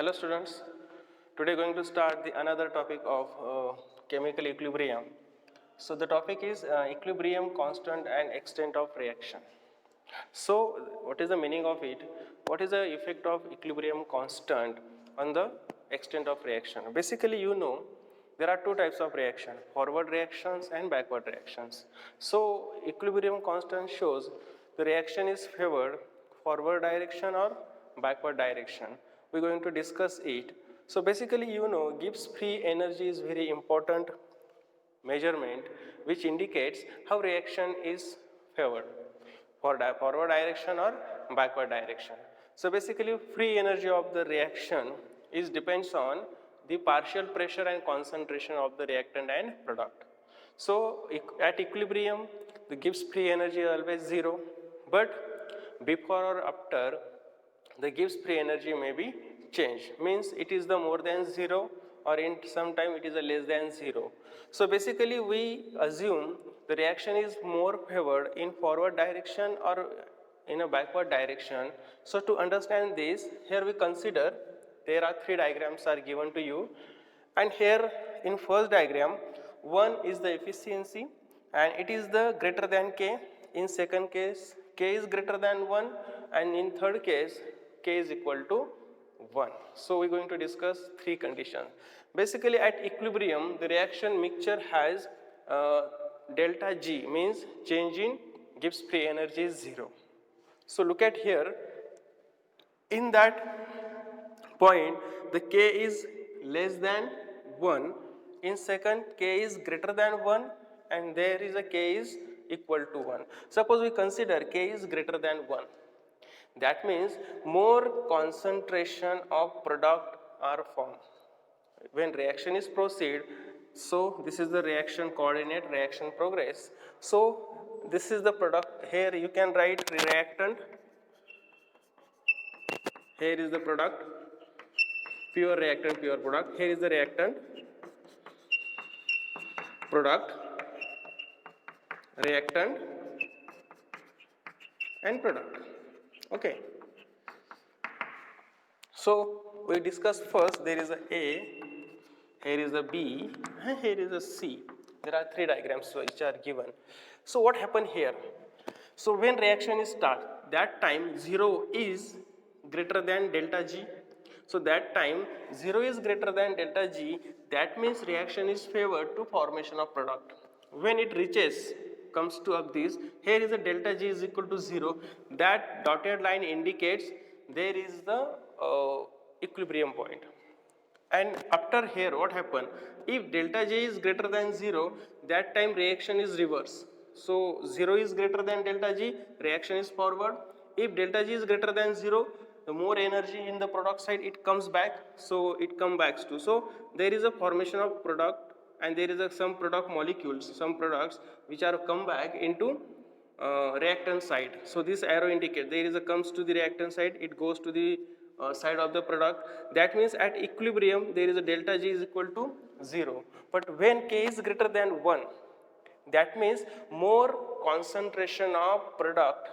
Hello students, today going to start the another topic of chemical equilibrium. So the topic is equilibrium constant and extent of reaction. So what is the meaning of it? What is the effect of equilibrium constant on the extent of reaction? Basically you know there are two types of reaction, forward reactions and backward reactions. So equilibrium constant shows the reaction is favored forward direction or backward direction. We're going to discuss it. So basically you know Gibbs free energy is very important measurement which indicates how reaction is favored for forward direction or backward direction. So basically free energy of the reaction is depends on the partial pressure and concentration of the reactant and product. So at equilibrium the Gibbs free energy is always zero, but before or after the Gibbs free energy may be changed, means it is the more than zero or in some time it is a less than zero. So basically we assume the reaction is more favored in forward direction or in a backward direction. So to understand this, here we consider there are three diagrams are given to you, and here in first diagram one is the efficiency and it is the greater than K. In second case K is greater than 1 and in third case K is equal to 1. So we are going to discuss three conditions. Basically at equilibrium the reaction mixture has delta G, means change in Gibbs free energy is 0. So look at here, in that point the K is less than 1, in second K is greater than 1 and there is a K is equal to 1. Suppose we consider K is greater than 1. That means more concentration of product are formed. When reaction is proceed, so this is the reaction coordinate, reaction progress. So this is the product, here you can write reactant, here is the product, pure reactant, pure product, here is the reactant, product, reactant and product. Okay. So we discuss first there is a, here is a B and here is a C. There are three diagrams which are given. So what happened here? So when reaction is start, that time 0 is greater than delta G. So that time 0 is greater than delta G, that means reaction is favored to formation of product. When it reaches, comes to up this, here is a delta G is equal to 0, that dotted line indicates there is the equilibrium point. And after here what happen, if delta J is greater than 0, that time reaction is reverse. So 0 is greater than delta G, reaction is forward. If delta G is greater than 0, the more energy in the product side it comes back, so it comes back to. So there is a formation of product and there is some product molecules, some products which are come back into reactant side. So this arrow indicates there is a comes to the reactant side, it goes to the side of the product. That means at equilibrium there is a delta G is equal to 0. But when K is greater than 1, that means more concentration of product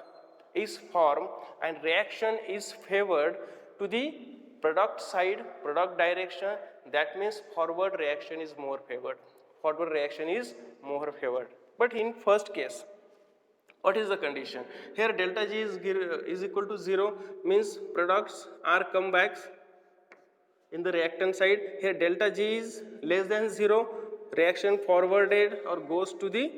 is formed and reaction is favored to the product side, product direction. That means forward reaction is more favored. Forward reaction is more favored. But in first case, what is the condition? Here delta G is equal to 0, means products are come back in the reactant side. Here delta G is less than 0, reaction forwarded or goes to the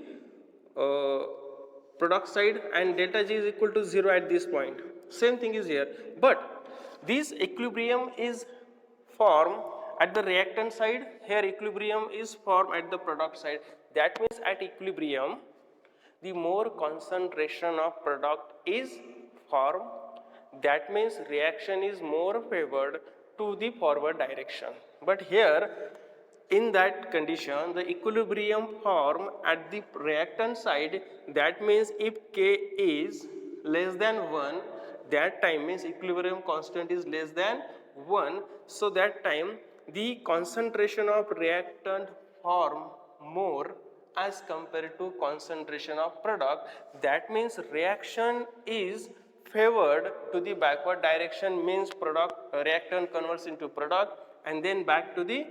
product side and delta G is equal to 0 at this point. Same thing is here, but this equilibrium is formed at the reactant side, here equilibrium is formed at the product side. That means at equilibrium the more concentration of product is formed, that means reaction is more favored to the forward direction. But here in that condition the equilibrium form at the reactant side, that means if K is less than 1, that time means equilibrium constant is less than 1, so that time the concentration of reactant form more as compared to concentration of product. That means reaction is favored to the backward direction means reactant converts into product and then back to the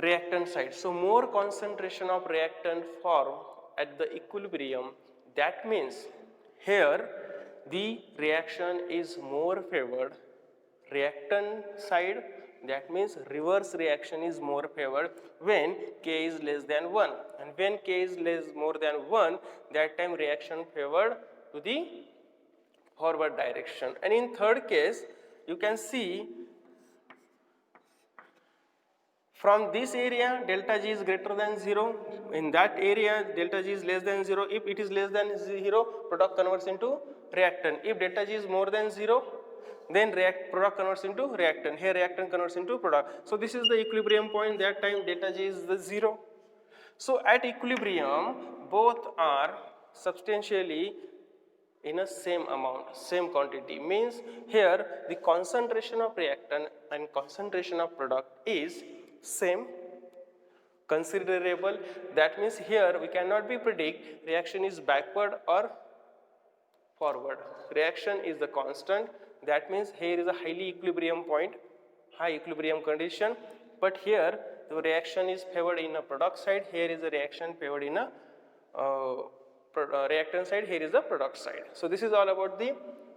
reactant side. So more concentration of reactant form at the equilibrium. That means here the reaction is more favored. Reactant side, that means reverse reaction is more favored when K is less than 1, and when K is more than 1, that time reaction favored to the forward direction. And in third case, you can see from this area delta G is greater than 0. In that area delta G is less than 0. If it is less than 0, product converts into reactant. If delta G is more than 0, then product converts into reactant. Here reactant converts into product. So this is the equilibrium point. That time delta G is the 0. So at equilibrium, both are substantially in a same amount, same quantity. Means here the concentration of reactant and concentration of product is same, considerable. That means here we cannot be predict reaction is backward or forward. Reaction is the constant. That means here is a highly equilibrium point, high equilibrium condition. But here the reaction is favored in a product side. Here is a reaction favored in a reactant side. Here is the product side. So this is all about the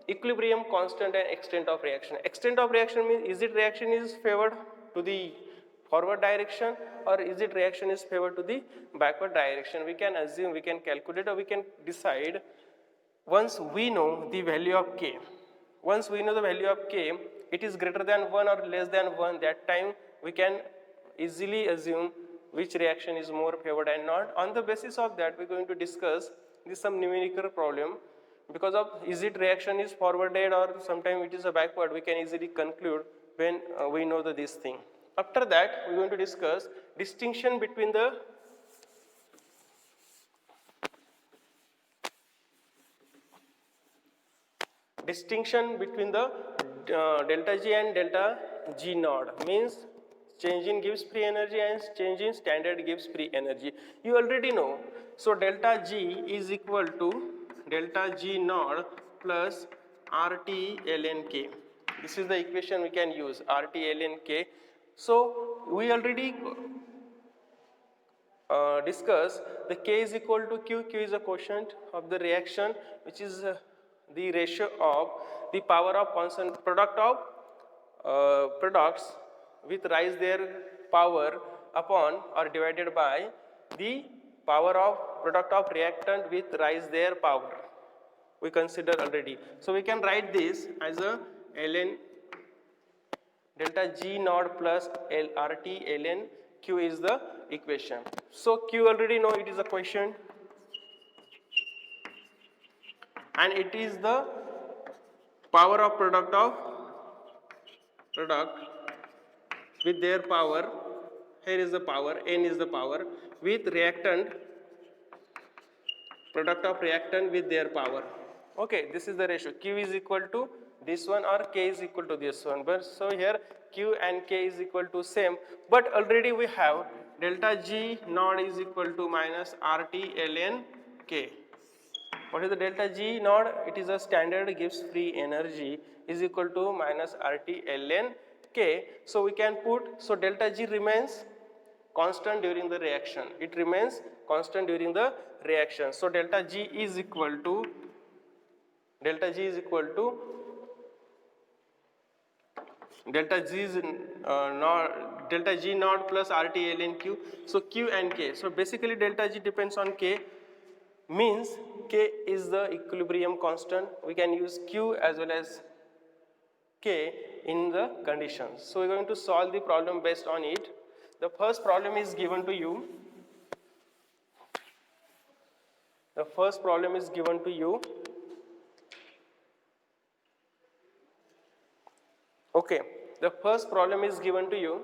equilibrium constant and extent of reaction. Extent of reaction means is it reaction is favored to the forward direction or is it reaction is favored to the backward direction. We can assume, we can calculate, or we can decide once we know the value of K. Once we know the value of K, it is greater than 1 or less than 1, that time we can easily assume which reaction is more favored and not. On the basis of that, we are going to discuss this some numerical problem. Because of is it reaction is forwarded or sometime it is a backward, we can easily conclude when we know this thing. After that, we are going to discuss distinction between the delta G and delta G naught. Means change in Gibbs free energy and change in standard Gibbs free energy. You already know. So delta G is equal to delta G naught plus RT ln K. This is the equation we can use, RT ln K. So we already discuss the K is equal to Q. Q is a quotient of the reaction, which is the ratio of the power of constant product of products with rise their power upon or divided by the power of product of reactant with rise their power. We consider already. So we can write this as a ln delta G naught plus RT ln Q is the equation. So Q already know it is a quotient and it is the power of product with their power. Here is the power, N is the power, with reactant, product of reactant with their power. Okay, this is the ratio. Q is equal to this one or K is equal to this one. But so here Q and K is equal to same. But already we have delta G naught is equal to minus RT ln K. What is the delta G naught? It is a standard Gibbs free energy is equal to minus RT ln K. So we can put, so delta G remains constant during the reaction. It remains constant during the reaction. So delta G is equal to delta G naught plus RT ln Q. So Q and K. So basically delta G depends on K, means K is the equilibrium constant. We can use Q as well as K in the conditions. So we're going to solve the problem based on it. The first problem is given to you. Okay, the first problem is given to you.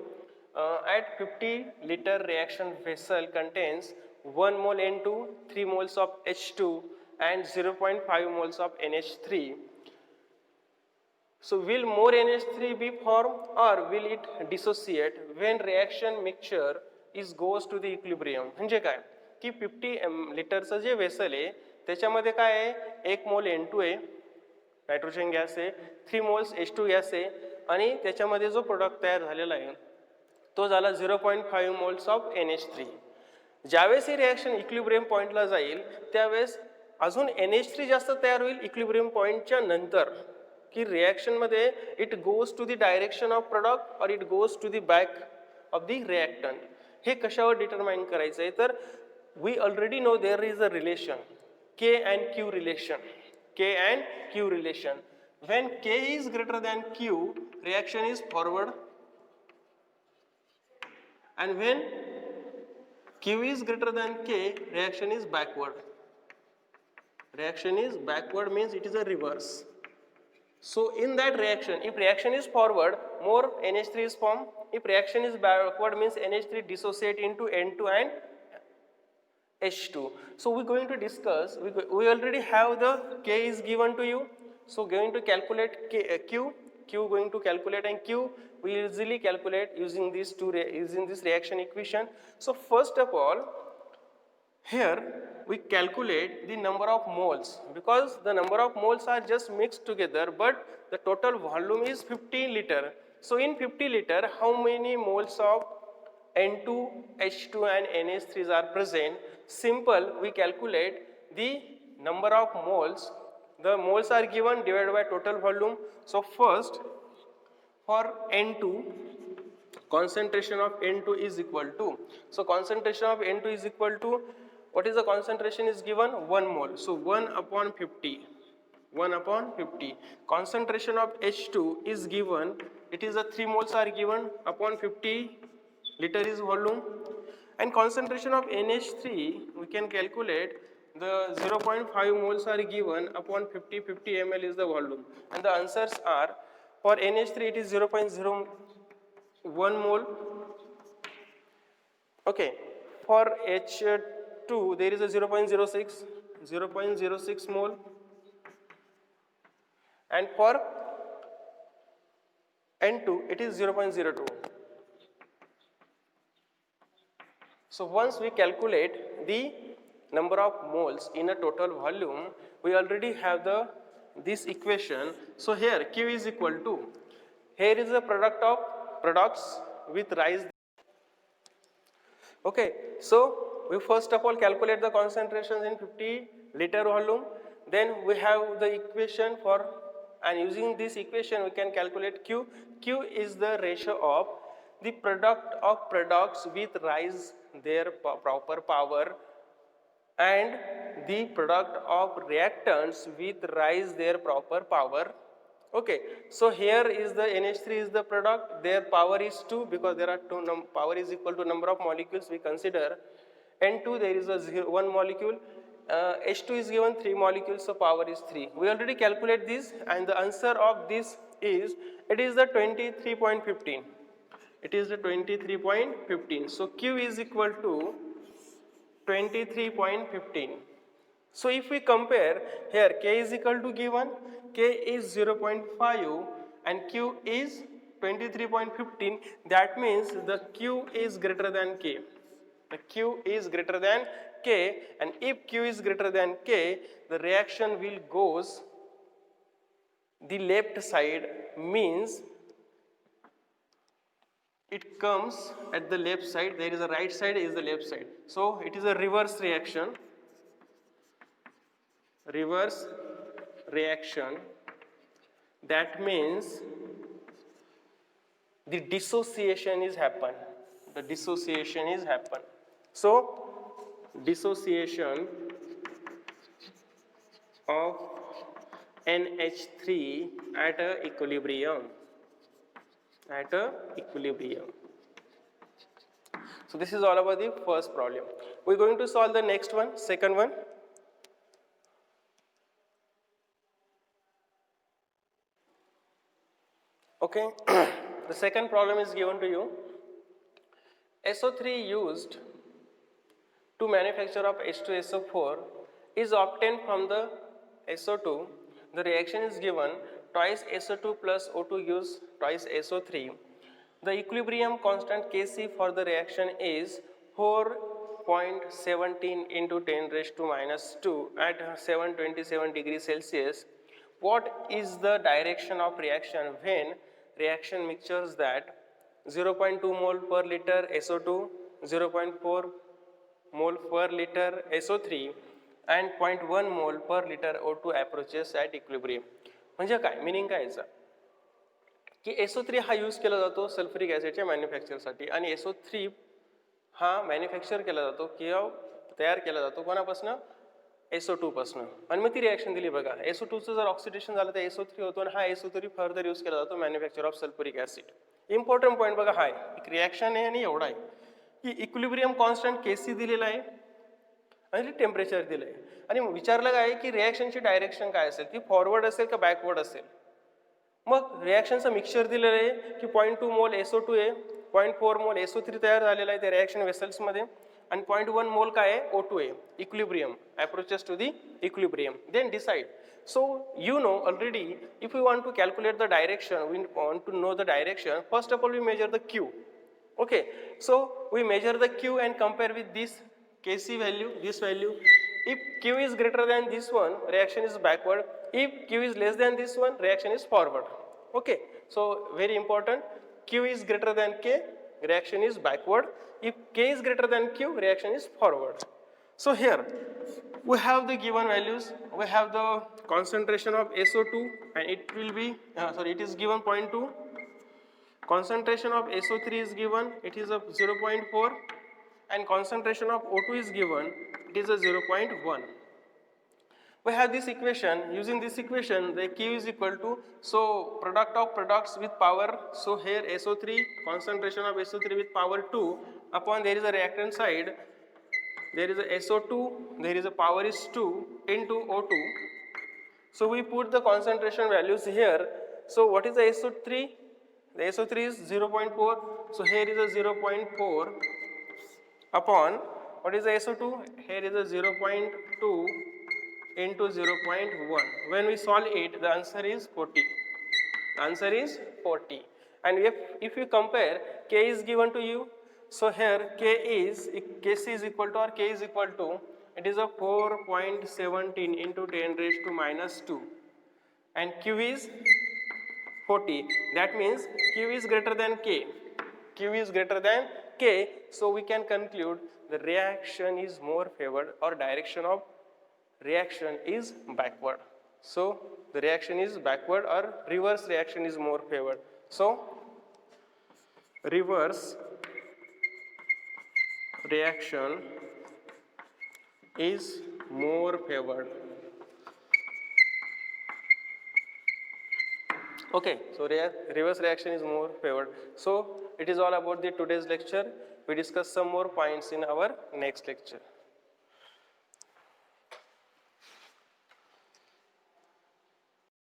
At 50 liter reaction vessel contains 1 mole N2, 3 moles of H2 and 0.5 moles of NH3. So will more NH3 be formed or will it dissociate when reaction mixture goes to the equilibrium? म्हणजे काय की 50 लिटरचं जे vessel आहे त्याच्यामध्ये काय आहे 1 मोल N2 आहे nitrogen gas आहे, 3 moles H2 gas आहे आणि त्याच्यामध्ये जो प्रोडक्ट तयार झालेला आहे तो झाला 0.5 मोल्स ऑफ NH3. ज्यावेळेस ही रिॲक्शन इक्विलिब्रियम पॉईंटला जाईल त्यावेळेस अजून NH3 जास्त तयार होईल इक्विलिब्रियम पॉईंटच्या नंतर, की रिॲक्शनमध्ये it goes to the direction of product और it goes to the back of the reactant. हे कशावर डिटरमाइन करायचं आहे तर we already know there is a relation K and Q relation. K and Q relation. When K is greater than Q, reaction is forward, and when Q is greater than K, reaction is backward. Reaction is backward means it is a reverse. So in that reaction, if reaction is forward, more NH3 is formed. If reaction is backward means NH3 dissociate into N2 and H2. So we're going to discuss, we already have the K is given to you. So going to calculate Q going to calculate, and Q we easily calculate using these using this reaction equation. So first of all, here we calculate the number of moles, because the number of moles are just mixed together, but the total volume is 50 liter. So in 50 liter, how many moles of N2, H2 and NH3 are present? Simple, we calculate the number of moles. The moles are given divided by total volume. So first, for N2, concentration of N2 is equal to, so concentration of N2 is equal to, what is the concentration is given? 1 mole. So 1 upon 50. 1 upon 50. Concentration of H2 is given, it is a 3 moles are given upon 50 liter is volume. And concentration of NH3, we can calculate, the 0.5 moles are given upon 50 ml is the volume. And the answers are, for NH3 it is 0.01 mole. Okay, for H2 there is a 0.06 mole, and for N2 it is 0.02. So once we calculate the number of moles in a total volume, we already have this equation. So here Q is equal to, here is the product of products with rise. Okay, so we first of all calculate the concentrations in 50 liter volume. Then we have the equation for, and using this equation we can calculate Q. Q is the ratio of the product of products with rise their proper power and the product of reactants with rise their proper power. Okay, so here is the NH3 is the product, their power is 2 because there are power is equal to number of molecules we consider. N2 there is a 1 molecule, H2 is given 3 molecules, so power is 3. We already calculate this, and the answer of this is, it is the 23.15. It is the 23.15. So Q is equal to 23.15. So if we compare here, K is equal to given, K is 0.5 and Q is 23.15. That means the Q is greater than K. The Q is greater than K, and if Q is greater than K, the reaction will goes the left side, means it comes at the left side, there is a right side, is the left side. So it is a reverse reaction. Reverse reaction, that means the dissociation is happen. The dissociation is happen. So dissociation of NH3 at a equilibrium. At a equilibrium. So this is all about the first problem. We're going to solve the next one, second one. Okay, the second problem is given to you. SO3 used to manufacture of H2SO4 is obtained from the SO2. The reaction is given, twice SO2 plus O2 gives twice SO3. The equilibrium constant Kc for the reaction is 4.17 into 10 raised to minus 2 at 727 degrees Celsius. what is the direction of reaction when reaction mixtures that 0.2 mole per liter SO2, 0.4 mole per liter SO3 and 0.1 mole per liter O2 approaches at equilibrium. म्हणजे काय meaning काय याचा की SO3 हा use केला जातो sulphuric ॲसिडच्या मॅन्युफॅक्चरसाठी आणि SO3 हा मॅन्युफॅक्चर केला जातो किंवा तयार केला जातो कोणापासून SO2 पासून आणि मग ती रिॲक्शन दिली बघा SO2चं जर ऑक्सिडेशन झालं तर SO3 होतो आणि हा SO3 फर्दर यूज केला जातो manufacture of sulphuric acid. Important point बघा हा एक रिॲक्शन आहे आणि एवढा आहे की इक्विलिब्रियम कॉन्स्टंट Kc दिलेला आहे आणि टेम्परेचर दिलं आहे आणि विचारलं काय की रिॲक्शनची डायरेक्शन काय असेल ती फॉरवर्ड असेल का बॅकवर्ड असेल. मग रिॲक्शनचं मिक्सचर दिलेलं आहे की 0.2 मोल SO2 आहे 0.4 मोल SO3 तयार झालेला आहे त्या रिॲक्शन वेसल्समध्ये आणि 0.1 मोल काय आहे O2 आहे equilibrium approaches to the equilibrium then decide. So you know already if we want to calculate the direction, we want to know the direction, first of all we measure the Q. Okay, so we measure the Q and compare with this Kc value, this value. If Q is greater than this one, reaction is backward. If Q is less than this one, reaction is forward. Okay, so very important, Q is greater than K, reaction is backward. If K is greater than Q, reaction is forward. So here we have the given values. We have the concentration of SO2 and it will be it is given 0.2. Concentration of SO3 is given, it is of 0.4 and concentration of O2 is given, it is a 0.1. We have this equation. Using this equation the Q is equal to, so product of products with power, so here SO3 concentration of SO3 with power 2 upon there is a reactant side, there is a SO2, there is a power is 2 into O2. So we put the concentration values here. So what is the SO3? The SO3 is 0.4. So here is a 0.4 upon what is the SO2? Here is a 0.2 into 0.1. When we solve it, the answer is 40. The answer is 40. And if you compare, K is given to you. So here Kc is equal to, or K is equal to, it is a 4.17 into 10 raised to minus 2 and Q is 40. That means Q is greater than K. Q is greater than K. So we can conclude the reaction is more favored, or direction of reaction is backward. So the reaction is backward, or reverse reaction is more favored. So reverse reaction is more favored. Okay, so reverse reaction is more favored. So it is all about the today's lecture. We discuss some more points in our next lecture.